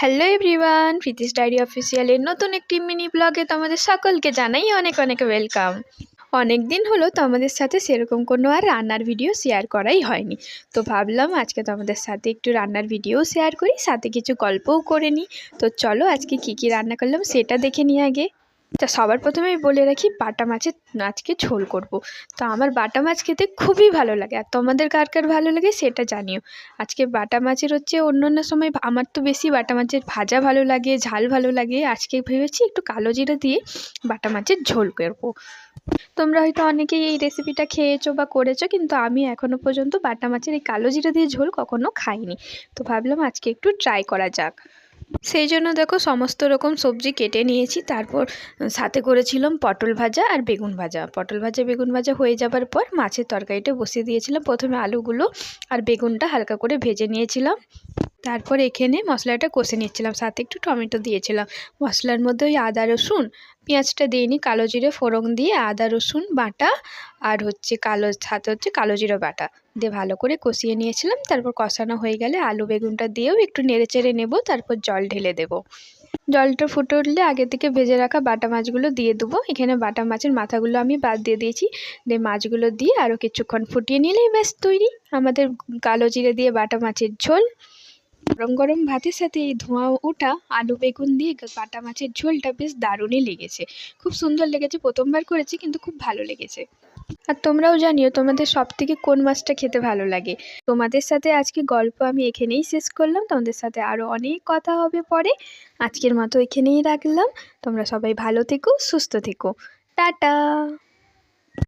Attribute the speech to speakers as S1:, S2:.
S1: Hello everyone, Preeti's diary অফিসিয়ালের নতুন একটি mini ব্লগে তোমাদের সকলকে জানাই অনেক অনেক ওয়েলকাম। অনেক দিন হলো তোমাদের সাথে সেরকম কোনো আর রান্নার ভিডিও শেয়ার করাই হয়নি, তো ভাবলাম আজকে তোমাদের সাথে একটু রান্নার ভিডিও শেয়ার করি, সাথে কিছু গল্পও করে নিই। তো চলো আজকে কী রান্না করলাম সেটা দেখে নিই আগে। তা সবার প্রথমেই বলে রাখি, বাটা মাছের আজকে ঝোল করব। তো আমার বাটা মাছ খেতে খুবই ভালো লাগে, আর তোমাদের কার কার ভালো লাগে সেটা জানিও। আজকে বাটা মাছের হচ্ছে, অন্য অন্য সময় আমার তো বেশি বাটা মাছের ভাজা ভালো লাগে, ঝাল ভালো লাগে। আজকে ভেবেছি একটু কালো জিরা দিয়ে বাটা মাছের ঝোল করবো। তোমরা হয়তো অনেকেই এই রেসিপিটা খেয়েছো বা করেছো, কিন্তু আমি এখনও পর্যন্ত বাটা মাছের এই কালো জিরা দিয়ে ঝোল কখনো খাইনি। তো ভাবলাম আজকে একটু ট্রাই করা যাক। সেই জন্য দেখো সমস্ত রকম সবজি কেটে নিয়েছি, তারপর সাথে করেছিলাম পটল ভাজা আর বেগুন ভাজা। পটল ভাজা বেগুন ভাজা হয়ে যাবার পর মাছের তরকারিটা বসিয়ে দিয়েছিলাম। প্রথমে আলুগুলো আর বেগুনটা হালকা করে ভেজে নিয়েছিলাম, তারপর এখানে মশলাটা কষে নিচ্ছিলাম, সাথে একটু টমেটো দিয়েছিলাম। মশলার মধ্যে ওই আদা রসুন পেঁয়াজটা দিইনি, কালো জিরে ফোড়ন দিয়ে আদা রসুন বাটা আর সাথে কালো জিরে বাটা দিয়ে ভালো করে কষিয়ে নিয়েছিলাম। তারপর কষানো হয়ে গেলে আলু বেগুনটা দিয়েও একটু নেড়েচেড়ে নেব, তারপর জল ঢেলে দেব। জলটা ফুটে উঠলে আগে থেকে ভেজে রাখা বাটা মাছগুলো দিয়ে দেবো। এখানে বাটা মাছের মাথাগুলো আমি বাদ দিয়ে দিয়েছি, দিয়ে মাছগুলো দিয়ে আরও কিছুক্ষণ ফুটিয়ে নিলেই ব্যাস তৈরি আমাদের কালো জিরে দিয়ে বাটা মাছের ঝোল। গরম গরম ভাতের সাথে এই ধোঁয়া ওঠা আলু বেগুন দিয়ে বাটা মাছের ঝোলটা বেশ দারুণই লেগেছে, খুব সুন্দর লেগেছে। প্রথমবার করেছি কিন্তু খুব ভালো লেগেছে। আর তোমরাও জানিও তোমাদের সব থেকে কোন মাছটা খেতে ভালো লাগে। তোমাদের সাথে আজকে গল্প আমি এখানেই শেষ করলাম, তোমাদের সাথে আরও অনেক কথা হবে পরে। আজকের মতো এখানেই রাখলাম। তোমরা সবাই ভালো থেকো, সুস্থ থেকো। টাটা।